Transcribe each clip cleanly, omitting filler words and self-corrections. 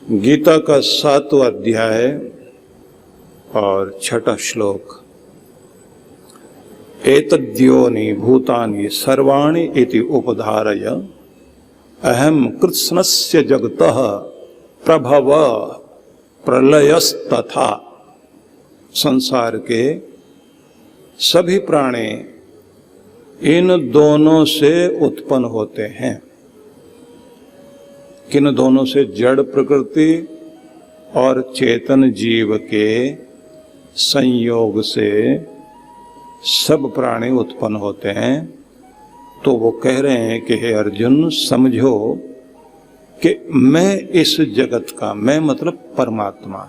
गीता का 7वां अध्याय और 6ठा श्लोक। एतद्योनि भूतानि सर्वाणि इति उपधारय अहम कृत्स्नस्य जगतः प्रभव प्रलयस्तथा। संसार के सभी प्राणी इन दोनों से उत्पन्न होते हैं। किन दोनों से? जड़ प्रकृति और चेतन जीव के संयोग से सब प्राणी उत्पन्न होते हैं। तो वो कह रहे हैं कि हे अर्जुन, समझो कि मैं इस जगत का, मैं मतलब परमात्मा,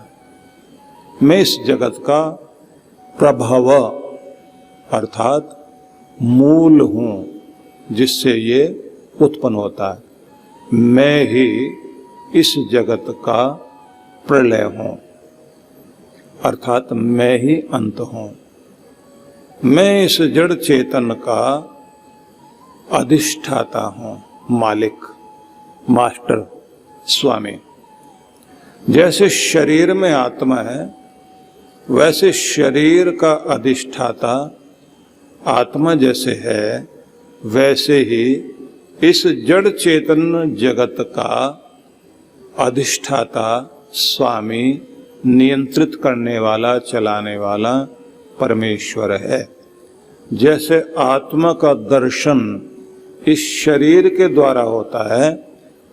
मैं इस जगत का प्रभव अर्थात मूल हूं जिससे ये उत्पन्न होता है। मैं ही इस जगत का प्रलय हूं अर्थात मैं ही अंत हूं। मैं इस जड़ चेतन का अधिष्ठाता हूं, मालिक, मास्टर, स्वामी। जैसे शरीर में आत्मा है वैसे शरीर का अधिष्ठाता आत्मा जैसे है, वैसे ही इस जड़ चेतन जगत का अधिष्ठाता स्वामी, नियंत्रित करने वाला, चलाने वाला परमेश्वर है। जैसे आत्मा का दर्शन इस शरीर के द्वारा होता है,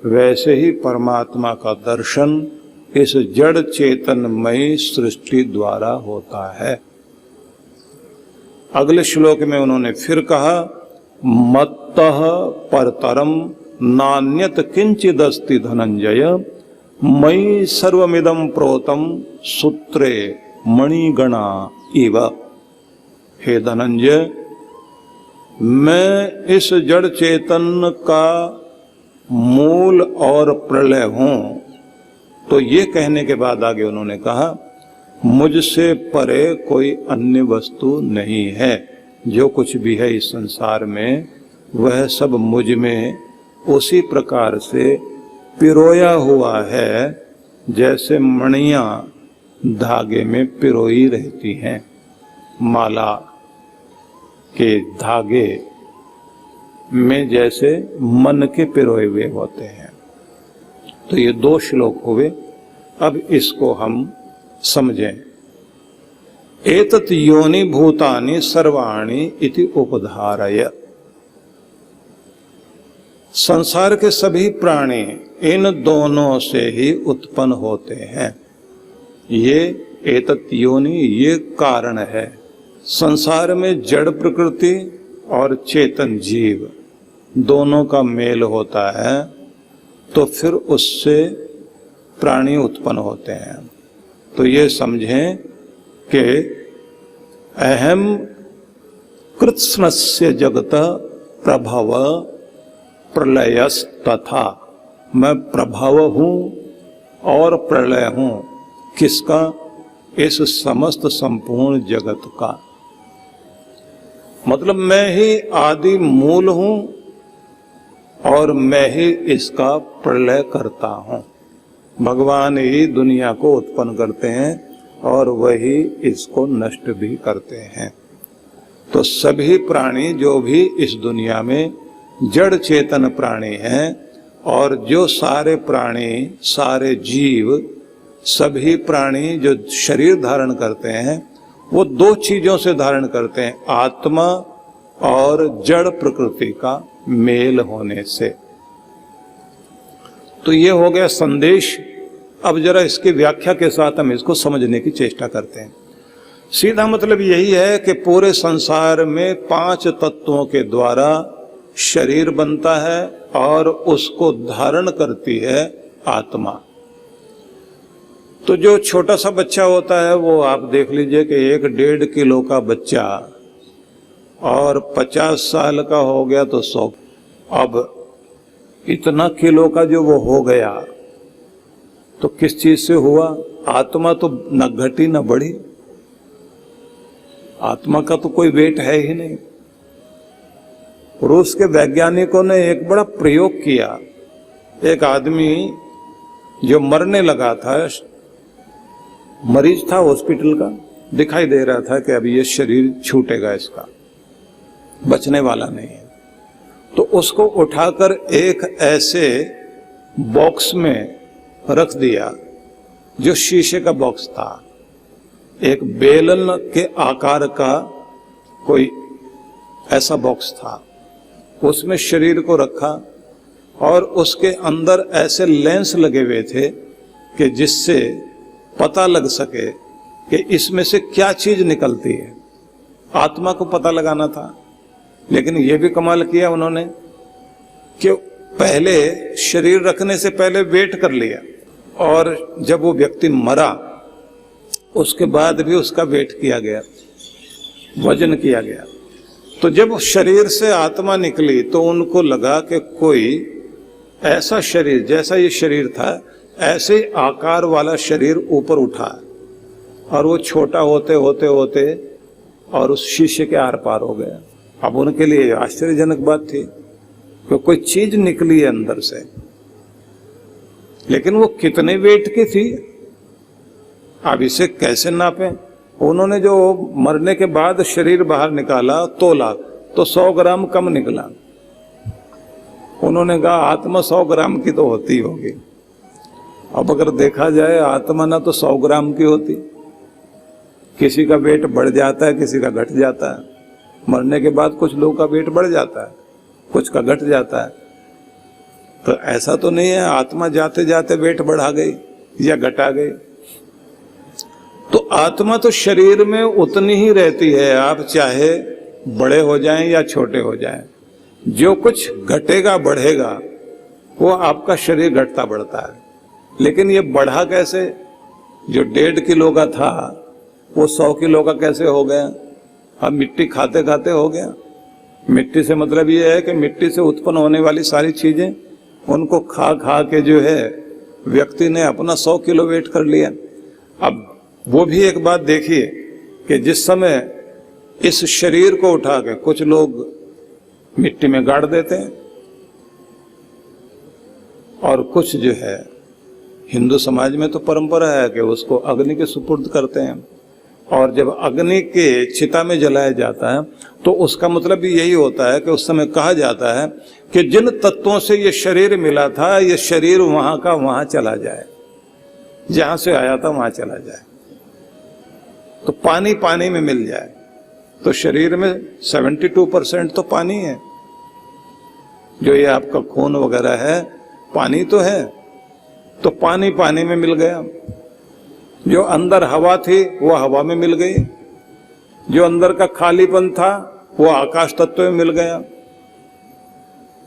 वैसे ही परमात्मा का दर्शन इस जड़ चेतनमयी सृष्टि द्वारा होता है। अगले श्लोक में उन्होंने फिर कहा, मत्तः परतरम नान्यत किंचिदस्ति धनंजय मयि सर्वमिदं प्रोतम सूत्रे मणिगणा इव। हे धनंजय, मैं इस जड़ चेतन का मूल और प्रलय हूं। तो ये कहने के बाद आगे उन्होंने कहा, मुझसे परे कोई अन्य वस्तु नहीं है। जो कुछ भी है इस संसार में वह सब मुझ में उसी प्रकार से पिरोया हुआ है जैसे मणियां धागे में पिरोई रहती हैं। माला के धागे में जैसे मन के पिरोए हुए होते हैं। तो ये 2 श्लोक हुए। अब इसको हम समझें। एतत् योनि भूतानि सर्वाणि इति उपधारय। संसार के सभी प्राणी इन दोनों से ही उत्पन्न होते हैं। ये एतत् योनि, ये कारण है। संसार में जड़ प्रकृति और चेतन जीव दोनों का मेल होता है तो फिर उससे प्राणी उत्पन्न होते हैं। तो ये समझें कि अहम कृत्स्नस्य जगत प्रभव प्रलयस्तथा। मैं प्रभव हूं और प्रलय हूं। किसका? इस समस्त संपूर्ण जगत का। मतलब मैं ही आदि मूल हूं और मैं ही इसका प्रलय करता हूं। भगवान ही दुनिया को उत्पन्न करते हैं और वही इसको नष्ट भी करते हैं। तो सभी प्राणी जो भी इस दुनिया में जड़ चेतन प्राणी हैं और जो सारे प्राणी, सारे जीव, सभी प्राणी जो शरीर धारण करते हैं वो 2 चीजों से धारण करते हैं, आत्मा और जड़ प्रकृति का मेल होने से। तो ये हो गया संदेश। अब जरा इसकी व्याख्या के साथ हम इसको समझने की चेष्टा करते हैं। सीधा मतलब यही है कि पूरे संसार में 5 तत्वों के द्वारा शरीर बनता है और उसको धारण करती है आत्मा। तो जो छोटा सा बच्चा होता है वो आप देख लीजिए कि 1-1.5 किलो का बच्चा और 50 साल का हो गया तो 100। अब इतना किलो का जो वो हो गया तो किस चीज से हुआ? आत्मा तो न घटी न बढ़ी। आत्मा का तो कोई वेट है ही नहीं। रूस के वैज्ञानिकों ने एक बड़ा प्रयोग किया। एक आदमी जो मरने लगा था, मरीज था हॉस्पिटल का, दिखाई दे रहा था कि अभी ये शरीर छूटेगा, इसका बचने वाला नहीं है, तो उसको उठाकर एक ऐसे बॉक्स में रख दिया जो शीशे का बॉक्स था। एक बेलन के आकार का कोई ऐसा बॉक्स था, उसमें शरीर को रखा और उसके अंदर ऐसे लेंस लगे हुए थे कि जिससे पता लग सके कि इसमें से क्या चीज निकलती है। आत्मा को पता लगाना था। लेकिन यह भी कमाल किया उन्होंने कि पहले शरीर रखने से पहले वेट कर लिया, और जब वो व्यक्ति मरा उसके बाद भी उसका वेट किया गया, वजन किया गया। तो जब शरीर से आत्मा निकली तो उनको लगा कि कोई ऐसा शरीर, जैसा ये शरीर था ऐसे आकार वाला शरीर ऊपर उठा, और वो छोटा होते होते होते और उस शीशे के आर पार हो गया। अब उनके लिए आश्चर्यजनक बात थी कि कोई चीज निकली है अंदर से, लेकिन वो कितने वेट की थी, अब इसे कैसे नापें। उन्होंने जो मरने के बाद शरीर बाहर निकाला, तोला, तो 100 ग्राम कम निकला। उन्होंने कहा आत्मा 100 ग्राम की तो होती होगी। अब अगर देखा जाए आत्मा ना तो 100 ग्राम की होती, किसी का वेट बढ़ जाता है, किसी का घट जाता है। मरने के बाद कुछ लोगों का वेट बढ़ जाता है, कुछ का घट जाता है। तो ऐसा तो नहीं है आत्मा जाते जाते वेट बढ़ा गई या घटा गई। तो आत्मा तो शरीर में उतनी ही रहती है, आप चाहे बड़े हो जाएं या छोटे हो जाएं। जो कुछ घटेगा बढ़ेगा वो आपका शरीर घटता बढ़ता है। लेकिन ये बढ़ा कैसे? जो 1.5 किलो का था वो 100 किलो का कैसे हो गया? अब मिट्टी खाते खाते हो गया। मिट्टी से मतलब ये है कि मिट्टी से उत्पन्न होने वाली सारी चीजें, उनको खा खा के जो है व्यक्ति ने अपना 100 किलो वेट कर लिया। अब वो भी एक बात देखिए कि जिस समय इस शरीर को उठा के कुछ लोग मिट्टी में गाड़ देते हैं, और कुछ जो है हिंदू समाज में तो परंपरा है कि उसको अग्नि के सुपुर्द करते हैं, और जब अग्नि के चिता में जलाया जाता है तो उसका मतलब भी यही होता है कि उस समय कहा जाता है कि जिन तत्वों से ये शरीर मिला था, ये शरीर वहां का वहां चला जाए, जहां से आया था वहां चला जाए। तो पानी पानी में मिल जाए। तो शरीर में 72% तो पानी है। जो ये आपका खून वगैरह है पानी तो है, तो पानी पानी में मिल गया। जो अंदर हवा थी वो हवा में मिल गई। जो अंदर का खालीपन था वो आकाश तत्व में मिल गया।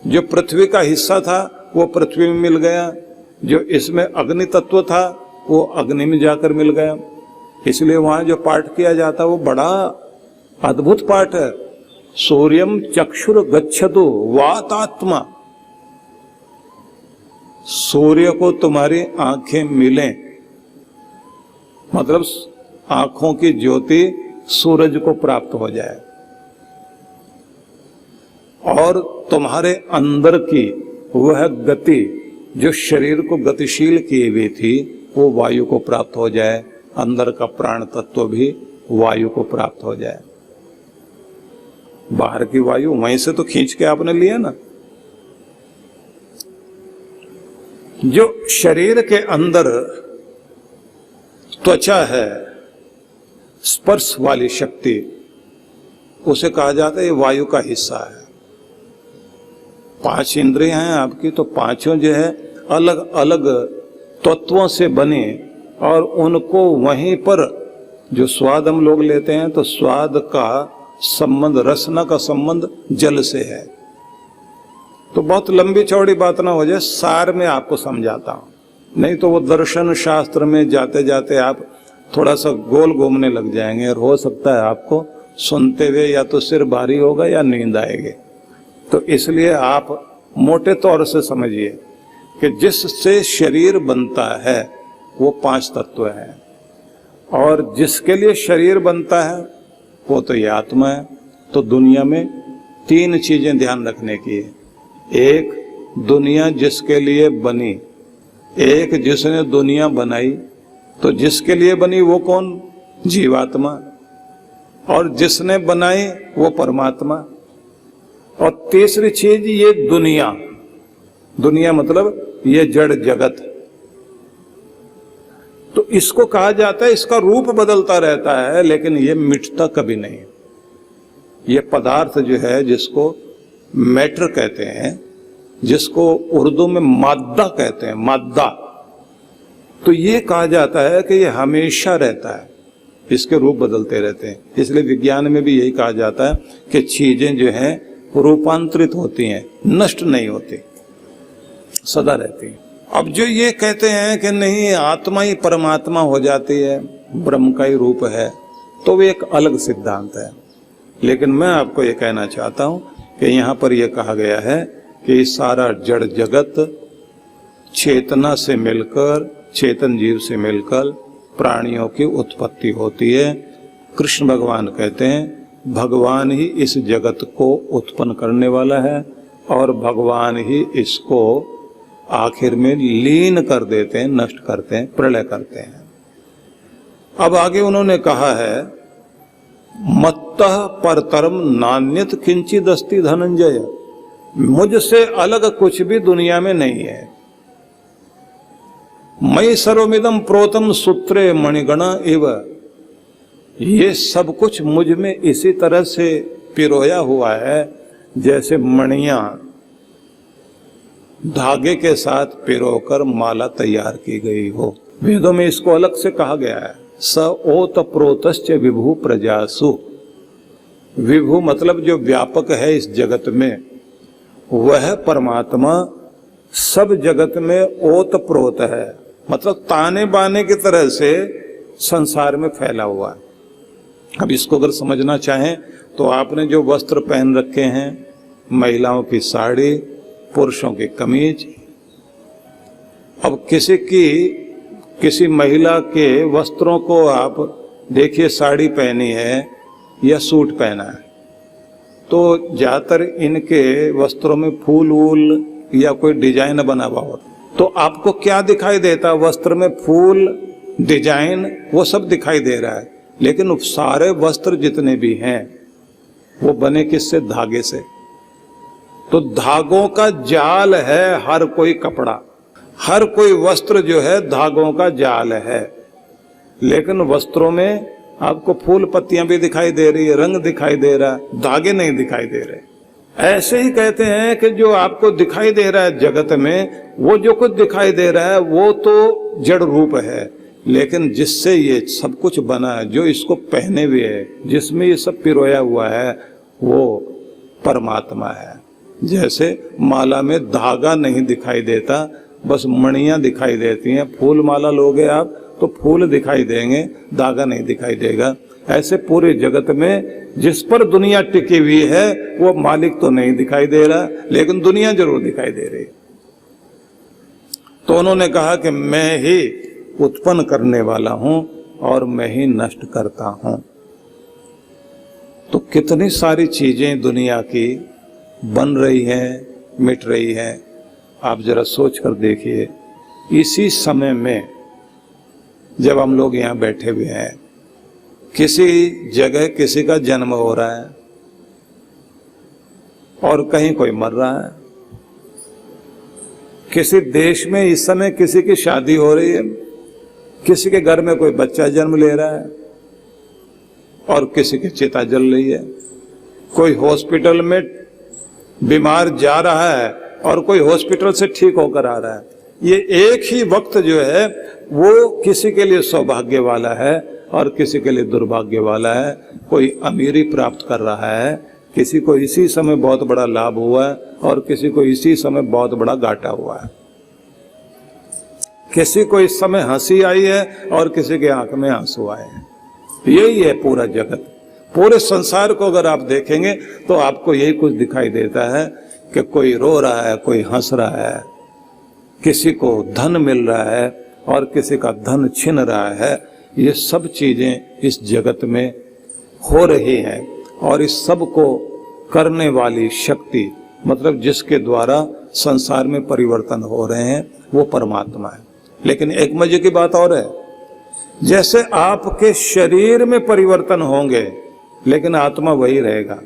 जो पृथ्वी का हिस्सा था वो पृथ्वी में मिल गया। जो इसमें अग्नि तत्व था वो अग्नि में जाकर मिल गया। इसलिए वहां जो पाठ किया जाता है वो बड़ा अद्भुत पाठ है। सूर्यम चक्षुर गच्छतु वातात्मा। सूर्य को तुम्हारी आंखें मिलें, मतलब आंखों की ज्योति सूरज को प्राप्त हो जाए, और तुम्हारे अंदर की वह गति जो शरीर को गतिशील किए हुई थी वो वायु को प्राप्त हो जाए। अंदर का प्राण तत्व भी वायु को प्राप्त हो जाए। बाहर की वायु वहीं से तो खींच के आपने लिया ना। जो शरीर के अंदर त्वचा है, स्पर्श वाली शक्ति, उसे कहा जाता है ये वायु का हिस्सा है। 5 इंद्रियां हैं आपकी, तो पांचों जो है अलग अलग तत्वों से बने, और उनको वहीं पर जो स्वाद हम लोग लेते हैं तो स्वाद का संबंध, रसना का संबंध जल से है। तो बहुत लंबी चौड़ी बात ना हो जाए, सार में आपको समझाता हूं, नहीं तो वो दर्शन शास्त्र में जाते जाते आप थोड़ा सा गोल घूमने लग जाएंगे, और हो सकता है आपको सुनते हुए या तो सिर भारी होगा या नींद आएगी। तो इसलिए आप मोटे तौर से समझिए कि जिससे शरीर बनता है वो 5 तत्व हैं, और जिसके लिए शरीर बनता है वो तो ये आत्मा है। तो दुनिया में 3 चीजें ध्यान रखने की है। एक, दुनिया जिसके लिए बनी, एक जिसने दुनिया बनाई, तो जिसके लिए बनी वो कौन? जीवात्मा। और जिसने बनाई वो परमात्मा। और तीसरी चीज ये दुनिया, दुनिया मतलब ये जड़ जगत। तो इसको कहा जाता है, इसका रूप बदलता रहता है लेकिन ये मिटता कभी नहीं। ये पदार्थ जो है, जिसको मैटर कहते हैं, जिसको उर्दू में मादा कहते हैं, मादा, तो ये कहा जाता है कि ये हमेशा रहता है, इसके रूप बदलते रहते हैं। इसलिए विज्ञान में भी यही कहा जाता है कि चीजें जो हैं रूपांतरित होती हैं, नष्ट नहीं होती, सदा रहती हैं। अब जो ये कहते हैं कि नहीं आत्मा ही परमात्मा हो जाती है, ब्रह्म का ही रूप है, तो वो एक अलग सिद्धांत है। लेकिन मैं आपको ये कहना चाहता हूं कि यहाँ पर यह कहा गया है कि सारा जड़ जगत चेतना से मिलकर, चेतन जीव से मिलकर प्राणियों की उत्पत्ति होती है। कृष्ण भगवान कहते हैं भगवान ही इस जगत को उत्पन्न करने वाला है और भगवान ही इसको आखिर में लीन कर देते हैं, नष्ट करते हैं, प्रलय करते हैं। अब आगे उन्होंने कहा है मत्तः परतरम नान्यत किंचिद अस्ति धनंजय, मुझसे अलग कुछ भी दुनिया में नहीं है। मयि सर्वमिदं प्रोतम सूत्रे मणिगणा एव, ये सब कुछ मुझ में इसी तरह से पिरोया हुआ है जैसे मणियां धागे के साथ पिरोकर माला तैयार की गई हो। वेदों में इसको अलग से कहा गया है, स ओत प्रोतश्च विभु प्रजासु। विभु मतलब जो व्यापक है इस जगत में, वह परमात्मा सब जगत में ओत प्रोत है, मतलब ताने बाने की तरह से संसार में फैला हुआ है। अब इसको अगर समझना चाहें तो आपने जो वस्त्र पहन रखे हैं, महिलाओं की साड़ी, पुरुषों की कमीज, अब किसी महिला के वस्त्रों को आप देखिए, साड़ी पहनी है या सूट पहना है, तो ज्यादातर इनके वस्त्रों में फूल वूल या कोई डिजाइन बना हुआ होता, तो आपको क्या दिखाई देता? वस्त्र में फूल, डिजाइन, वो सब दिखाई दे रहा है। लेकिन सारे वस्त्र जितने भी हैं वो बने किससे? धागे से। तो धागों का जाल है हर कोई कपड़ा, हर कोई वस्त्र जो है धागों का जाल है। लेकिन वस्त्रों में आपको फूल पत्तियां भी दिखाई दे रही है, रंग दिखाई दे रहा है, धागे नहीं दिखाई दे रहे। ऐसे ही कहते हैं कि जो आपको दिखाई दे रहा है जगत में, वो जो कुछ दिखाई दे रहा है वो तो जड़ रूप है, लेकिन जिससे ये सब कुछ बना है, जो इसको पहने हुए है, जिसमें ये सब पिरोया हुआ है, वो परमात्मा है। जैसे माला में धागा नहीं दिखाई देता, बस मणियां दिखाई देती हैं। फूल माला लोगे आप तो फूल दिखाई देंगे, धागा नहीं दिखाई देगा। ऐसे पूरे जगत में जिस पर दुनिया टिकी हुई है वो मालिक तो नहीं दिखाई दे रहा, लेकिन दुनिया जरूर दिखाई दे रही। तो उन्होंने कहा कि मैं ही उत्पन्न करने वाला हूं और मैं ही नष्ट करता हूं। तो कितनी सारी चीजें दुनिया की बन रही हैं, मिट रही हैं, आप जरा सोच कर देखिए। इसी समय में जब हम लोग यहाँ बैठे हुए हैं, किसी जगह किसी का जन्म हो रहा है और कहीं कोई मर रहा है। किसी देश में इस समय किसी की शादी हो रही है, किसी के घर में कोई बच्चा जन्म ले रहा है और किसी की चिता जल रही है। कोई हॉस्पिटल में बीमार जा रहा है और कोई हॉस्पिटल से ठीक होकर आ रहा है। ये एक ही वक्त जो है वो किसी के लिए सौभाग्य वाला है और किसी के लिए दुर्भाग्य वाला है। कोई अमीरी प्राप्त कर रहा है, किसी को इसी समय बहुत बड़ा लाभ हुआ है और किसी को इसी समय बहुत बड़ा घाटा हुआ है। किसी को इस समय हंसी आई है और किसी के आंख में आंसू आए हैं। यही है पूरा जगत। पूरे संसार को अगर आप देखेंगे तो आपको यही कुछ दिखाई देता है कि कोई रो रहा है, कोई हंस रहा है, किसी को धन मिल रहा है और किसी का धन छिन रहा है। ये सब चीजें इस जगत में हो रही हैं और इस सब को करने वाली शक्ति, मतलब जिसके द्वारा संसार में परिवर्तन हो रहे हैं, वो परमात्मा है। लेकिन एक मजे की बात और है, जैसे आपके शरीर में परिवर्तन होंगे लेकिन आत्मा वही रहेगा,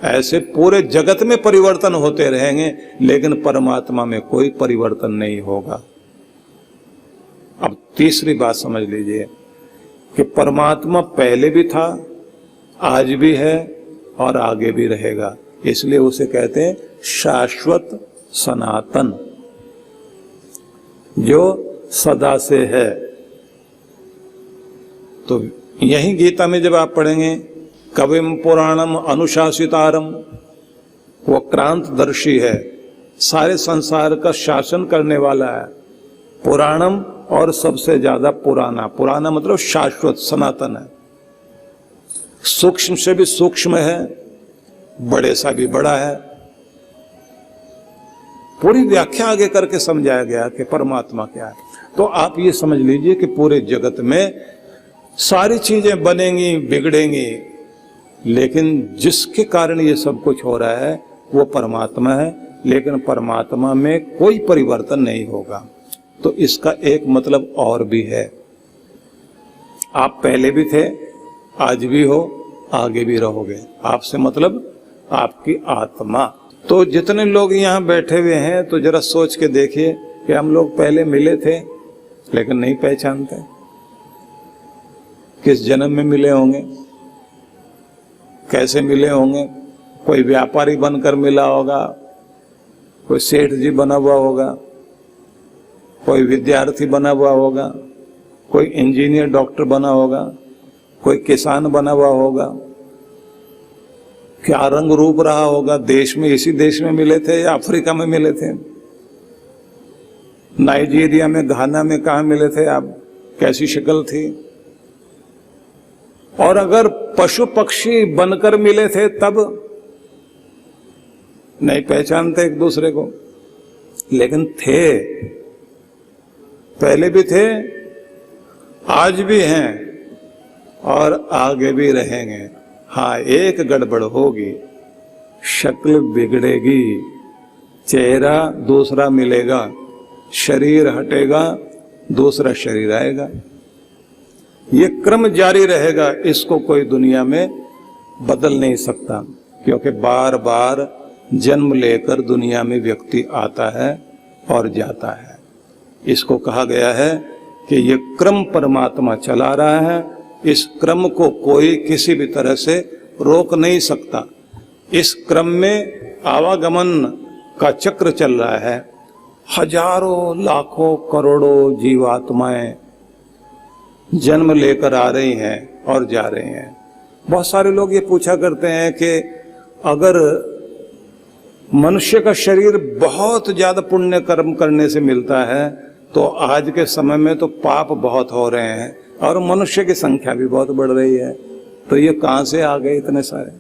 ऐसे पूरे जगत में परिवर्तन होते रहेंगे लेकिन परमात्मा में कोई परिवर्तन नहीं होगा। अब तीसरी बात समझ लीजिए कि परमात्मा पहले भी था, आज भी है और आगे भी रहेगा, इसलिए उसे कहते हैं शाश्वत सनातन, जो सदा से है। तो यही गीता में जब आप पढ़ेंगे कविम पुराणम अनुशासितारम, वो क्रांतदर्शी है, सारे संसार का शासन करने वाला है। पुराणम और सबसे ज्यादा पुराना, पुराना मतलब शाश्वत सनातन है, सूक्ष्म से भी सूक्ष्म है, बड़े सा भी बड़ा है। पूरी व्याख्या आगे करके समझाया गया कि परमात्मा क्या है। तो आप ये समझ लीजिए कि पूरे जगत में सारी चीजें बनेंगी बिगड़ेंगी, लेकिन जिसके कारण ये सब कुछ हो रहा है वो परमात्मा है, लेकिन परमात्मा में कोई परिवर्तन नहीं होगा। तो इसका एक मतलब और भी है, आप पहले भी थे, आज भी हो, आगे भी रहोगे। आपसे मतलब आपकी आत्मा। तो जितने लोग यहाँ बैठे हुए हैं तो जरा सोच के देखिए कि हम लोग पहले मिले थे लेकिन नहीं पहचानते, किस जन्म में मिले होंगे, कैसे मिले होंगे। कोई व्यापारी बनकर मिला होगा, कोई सेठ जी बना हुआ होगा, कोई विद्यार्थी बना हुआ होगा, कोई इंजीनियर डॉक्टर बना होगा, कोई किसान बना हुआ होगा। क्या रंग रूप रहा होगा, देश में इसी देश में मिले थे या अफ्रीका में मिले थे, नाइजीरिया में, घाना में, कहाँ मिले थे आप, कैसी शक्ल थी। और अगर पशु पक्षी बनकर मिले थे तब नहीं पहचानते एक दूसरे को, लेकिन थे, पहले भी थे, आज भी हैं और आगे भी रहेंगे। हाँ, एक गड़बड़ होगी, शक्ल बिगड़ेगी, चेहरा दूसरा मिलेगा, शरीर हटेगा, दूसरा शरीर आएगा। ये क्रम जारी रहेगा, इसको कोई दुनिया में बदल नहीं सकता, क्योंकि बार बार जन्म लेकर दुनिया में व्यक्ति आता है और जाता है। इसको कहा गया है कि ये क्रम परमात्मा चला रहा है, इस क्रम को कोई किसी भी तरह से रोक नहीं सकता। इस क्रम में आवागमन का चक्र चल रहा है, हजारों लाखों करोड़ों जीवात्माएं जन्म लेकर आ रही हैं और जा रही हैं। बहुत सारे लोग ये पूछा करते हैं कि अगर मनुष्य का शरीर बहुत ज्यादा पुण्य कर्म करने से मिलता है तो आज के समय में तो पाप बहुत हो रहे हैं और मनुष्य की संख्या भी बहुत बढ़ रही है, तो ये कहां से आ गए इतने सारे।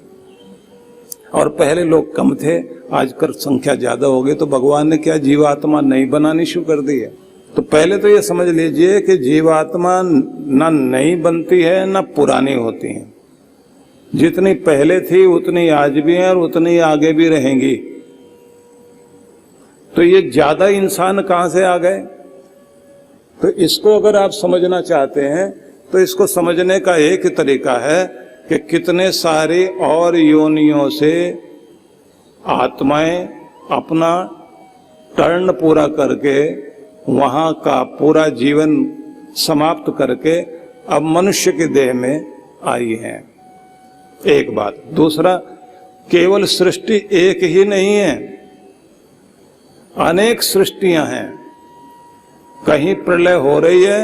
और पहले लोग कम थे, आजकल संख्या ज्यादा हो गई, तो भगवान ने क्या जीवात्मा नई बनानी शुरू कर दी है। तो पहले तो ये समझ लीजिए कि जीवात्मा ना नई बनती है ना पुरानी होती है, जितनी पहले थी उतनी आज भी है और उतनी आगे भी रहेंगी। तो ये ज्यादा इंसान कहां से आ गए? तो इसको अगर आप समझना चाहते हैं तो इसको समझने का एक तरीका है कि कितने सारे और योनियों से आत्माएं अपना टर्न पूरा करके वहां का पूरा जीवन समाप्त करके अब मनुष्य के देह में आई हैं। एक बात। दूसरा, केवल सृष्टि एक ही नहीं है, अनेक सृष्टियां हैं। कहीं प्रलय हो रही है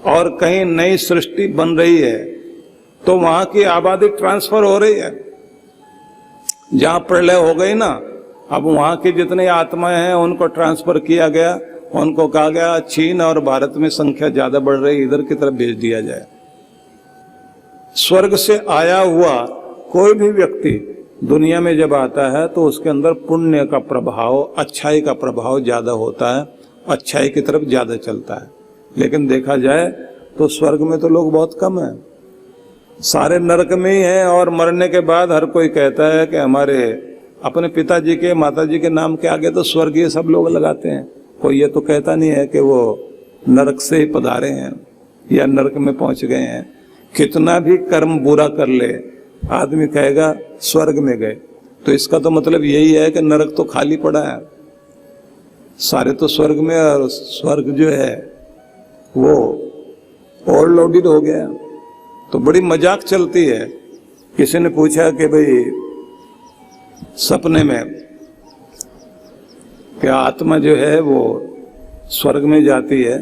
और कहीं नई सृष्टि बन रही है, तो वहां की आबादी ट्रांसफर हो रही है। जहां प्रलय हो गई ना, अब वहां की जितनी आत्माएं हैं उनको ट्रांसफर किया गया, उनको कहा गया चीन और भारत में संख्या ज्यादा बढ़ रही, इधर की तरफ भेज दिया जाए। स्वर्ग से आया हुआ कोई भी व्यक्ति दुनिया में जब आता है तो उसके अंदर पुण्य का प्रभाव, अच्छाई का प्रभाव ज्यादा होता है, अच्छाई की तरफ ज्यादा चलता है। लेकिन देखा जाए तो स्वर्ग में तो लोग बहुत कम हैं, सारे नरक में ही हैं। और मरने के बाद हर कोई कहता है कि हमारे अपने पिताजी के, माताजी के नाम के आगे तो स्वर्गीय सब लोग लगाते हैं, कोई ये तो कहता नहीं है कि वो नरक से ही पधारे हैं या नरक में पहुंच गए हैं। कितना भी कर्म बुरा कर ले आदमी कहेगा स्वर्ग में गए, तो इसका तो मतलब यही है कि नरक तो खाली पड़ा है, सारे तो स्वर्ग में, और स्वर्ग जो है वो ओवरलोडेड हो गया। तो बड़ी मजाक चलती है। किसी ने पूछा कि भाई सपने में कि आत्मा जो है वो स्वर्ग में जाती है,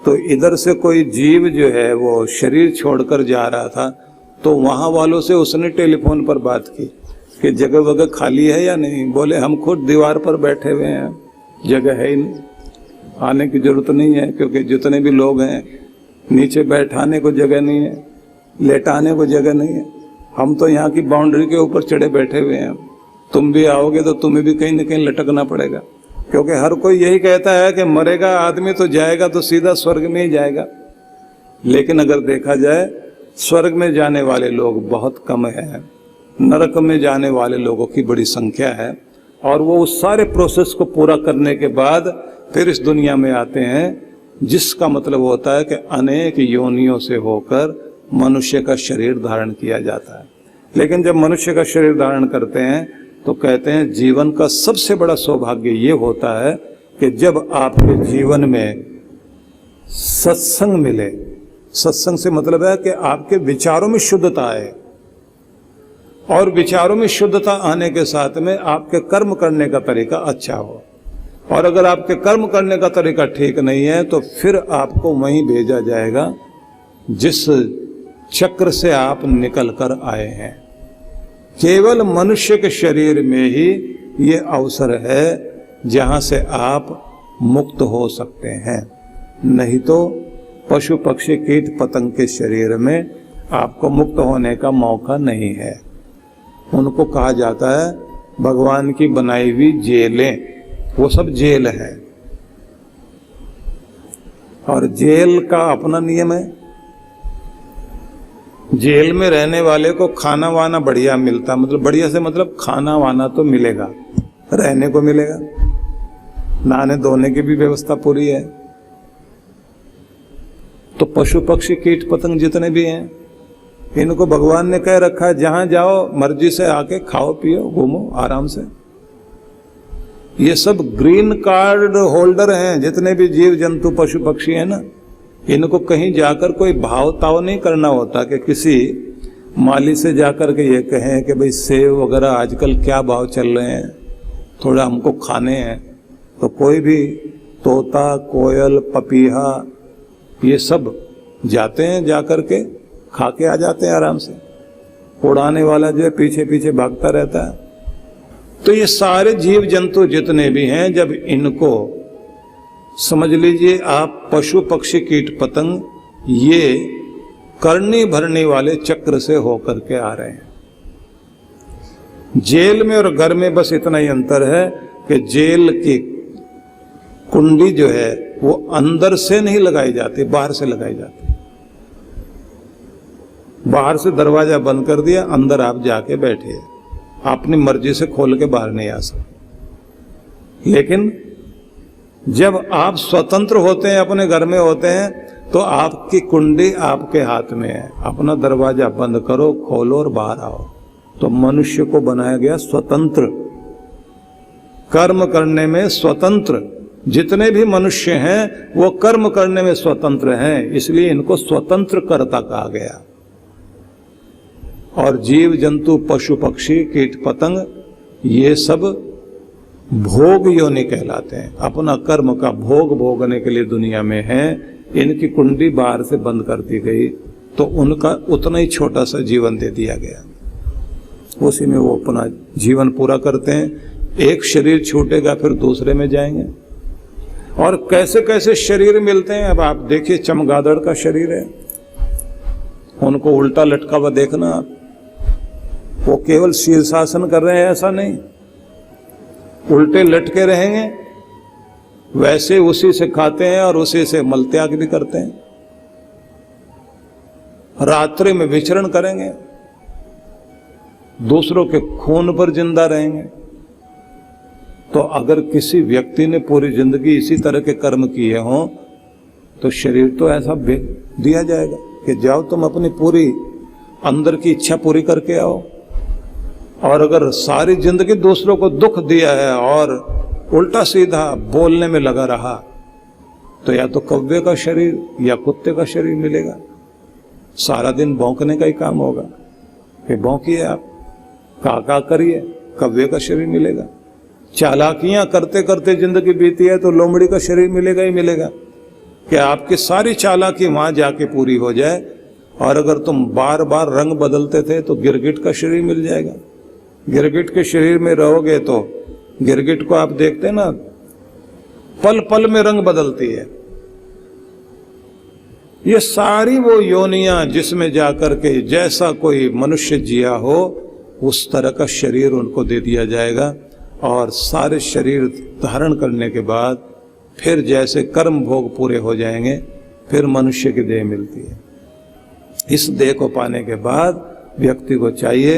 तो इधर से कोई जीव जो है वो शरीर छोड़कर जा रहा था, तो वहां वालों से उसने टेलीफोन पर बात की कि जगह वगह खाली है या नहीं। बोले हम खुद दीवार पर बैठे हुए हैं, जगह है ही नहीं, आने की जरूरत नहीं है, क्योंकि जितने भी लोग हैं नीचे बैठाने को जगह नहीं है, लेटाने को जगह नहीं है, हम तो यहाँ की बाउंड्री के ऊपर चढ़े बैठे हुए हैं। तुम भी आओगे तो तुम्हें भी कहीं न कहीं लटकना पड़ेगा, क्योंकि हर कोई यही कहता है कि मरेगा आदमी तो जाएगा तो सीधा स्वर्ग में ही जाएगा। लेकिन अगर देखा जाए स्वर्ग में जाने वाले लोग बहुत कम हैं, नरक में जाने वाले लोगों की बड़ी संख्या है, और वो उस सारे प्रोसेस को पूरा करने के बाद फिर इस दुनिया में आते हैं, जिसका मतलब होता है कि अनेक योनियों से होकर मनुष्य का शरीर धारण किया जाता है। लेकिन जब मनुष्य का शरीर धारण करते हैं तो कहते हैं जीवन का सबसे बड़ा सौभाग्य ये होता है कि जब आपके जीवन में सत्संग मिले। सत्संग से मतलब है कि आपके विचारों में शुद्धता आए, और विचारों में शुद्धता आने के साथ में आपके कर्म करने का तरीका अच्छा हो। और अगर आपके कर्म करने का तरीका ठीक नहीं है तो फिर आपको वहीं भेजा जाएगा जिस चक्र से आप निकल कर आए हैं। केवल मनुष्य के शरीर में ही ये अवसर है जहां से आप मुक्त हो सकते हैं, नहीं तो पशु पक्षी कीट पतंग के शरीर में आपको मुक्त होने का मौका नहीं है। उनको कहा जाता है भगवान की बनाई हुई जेलें, वो सब जेल है, और जेल का अपना नियम है। जेल में रहने वाले को खाना वाना बढ़िया मिलता, मतलब बढ़िया से मतलब खाना वाना तो मिलेगा, रहने को मिलेगा, नहाने धोने की भी व्यवस्था पूरी है। तो पशु पक्षी कीट पतंग जितने भी हैं इनको भगवान ने कह रखा है जहां जाओ मर्जी से आके खाओ पियो घूमो आराम से। ये सब ग्रीन कार्ड होल्डर हैं, जितने भी जीव जंतु पशु पक्षी हैं ना, इनको कहीं जाकर कोई भाव ताव नहीं करना होता कि किसी माली से जाकर के ये कहें कि भाई सेब वगैरह आजकल क्या भाव चल रहे हैं, थोड़ा हमको खाने हैं। तो कोई भी तोता कोयल पपीहा ये सब जाते हैं, जाकर के खा के आ जाते हैं आराम से। उड़ाने वाला जो है पीछे पीछे भागता रहता है। तो ये सारे जीव जंतु जितने भी हैं, जब इनको समझ लीजिए आप पशु पक्षी कीट पतंग ये करनी भरनी वाले चक्र से होकर के आ रहे हैं। जेल में और घर में बस इतना ही अंतर है कि जेल की कुंडी जो है वो अंदर से नहीं लगाई जाती, बाहर से लगाई जाती। बाहर से दरवाजा बंद कर दिया, अंदर आप जाके बैठिए, अपनी मर्जी से खोल के बाहर नहीं आ सकते। लेकिन जब आप स्वतंत्र होते हैं, अपने घर में होते हैं, तो आपकी कुंडी आपके हाथ में है, अपना दरवाजा बंद करो खोलो और बाहर आओ। तो मनुष्य को बनाया गया स्वतंत्र, कर्म करने में स्वतंत्र। जितने भी मनुष्य हैं वो कर्म करने में स्वतंत्र हैं, इसलिए इनको स्वतंत्र कर्ता कहा गया। और जीव जंतु पशु पक्षी कीट पतंग ये सब भोग योनि कहलाते हैं, अपना कर्म का भोग भोगने के लिए दुनिया में हैं। इनकी कुंडी बाहर से बंद कर दी गई तो उनका उतना ही छोटा सा जीवन दे दिया गया, उसी में वो अपना जीवन पूरा करते हैं। एक शरीर छूटेगा फिर दूसरे में जाएंगे। और कैसे कैसे शरीर मिलते हैं, अब आप देखिए चमगादड़ का शरीर है, उनको उल्टा लटका हुआ देखना आप, वो केवल शीर्षासन कर रहे हैं ऐसा नहीं, उल्टे लटके रहेंगे, वैसे उसी से खाते हैं और उसी से मलत्याग भी करते हैं। रात्रि में विचरण करेंगे, दूसरों के खून पर जिंदा रहेंगे, तो अगर किसी व्यक्ति ने पूरी जिंदगी इसी तरह के कर्म किए हों तो शरीर तो ऐसा दिया जाएगा कि जाओ तुम अपनी पूरी अंदर की इच्छा पूरी करके आओ। और अगर सारी जिंदगी दूसरों को दुख दिया है और उल्टा सीधा बोलने में लगा रहा तो या तो कौवे का शरीर या कुत्ते का शरीर मिलेगा। सारा दिन भौंकने का ही काम होगा कि भौंकिए आप, काका करिए, कौवे का शरीर मिलेगा। चालाकियां करते करते जिंदगी बीती है तो लोमड़ी का शरीर मिलेगा ही मिलेगा कि आपकी सारी चालाकी वहां जाके पूरी हो जाए। और अगर तुम बार बार रंग बदलते थे तो गिरगिट का शरीर मिल जाएगा। गिरगिट के शरीर में रहोगे तो गिरगिट को आप देखते ना, पल पल में रंग बदलती है। ये सारी वो योनियां जिसमें जाकर के जैसा कोई मनुष्य जिया हो उस तरह का शरीर उनको दे दिया जाएगा। और सारे शरीर धारण करने के बाद फिर जैसे कर्म भोग पूरे हो जाएंगे फिर मनुष्य की देह मिलती है। इस देह को पाने के बाद व्यक्ति को चाहिए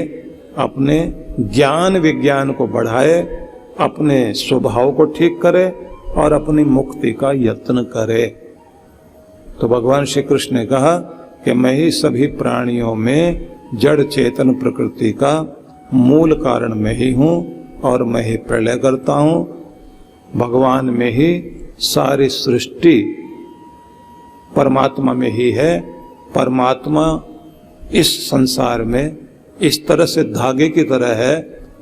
अपने ज्ञान विज्ञान को बढ़ाए, अपने स्वभाव को ठीक करे और अपनी मुक्ति का यत्न करे। तो भगवान श्री कृष्ण ने कहा कि मैं ही सभी प्राणियों में जड़ चेतन प्रकृति का मूल कारण मैं ही हूँ और मैं ही प्रलय करता हूँ। भगवान में ही सारी सृष्टि परमात्मा में ही है। परमात्मा इस संसार में इस तरह से धागे की तरह है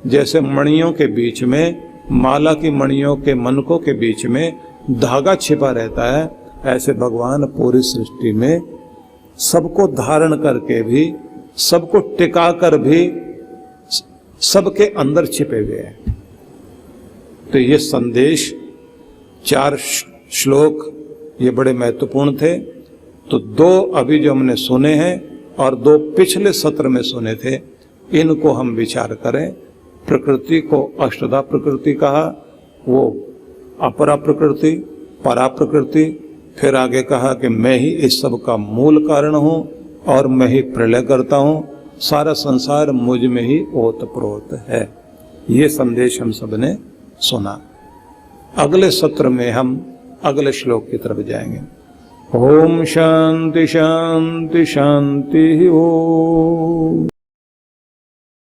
जैसे मणियों के बीच में, माला की मणियों के मनकों के बीच में धागा छिपा रहता है, ऐसे भगवान पूरी सृष्टि में सबको धारण करके भी, सबको टिका कर भी सबके अंदर छिपे हुए हैं। तो ये संदेश 4 श्लोक ये बड़े महत्वपूर्ण थे। तो 2 अभी जो हमने सुने हैं और 2 पिछले सत्र में सुने थे, इनको हम विचार करें। प्रकृति को अष्टधा प्रकृति कहा, वो अपरा प्रकृति, परा प्रकृति, फिर आगे कहा कि मैं ही इस सब का मूल कारण हूँ और मैं ही प्रलय करता हूँ, सारा संसार मुझ में ही ओतप्रोत है। ये संदेश हम सब ने सुना। अगले सत्र में हम अगले श्लोक की तरफ जाएंगे। ओम शांति शांति शांति ओम।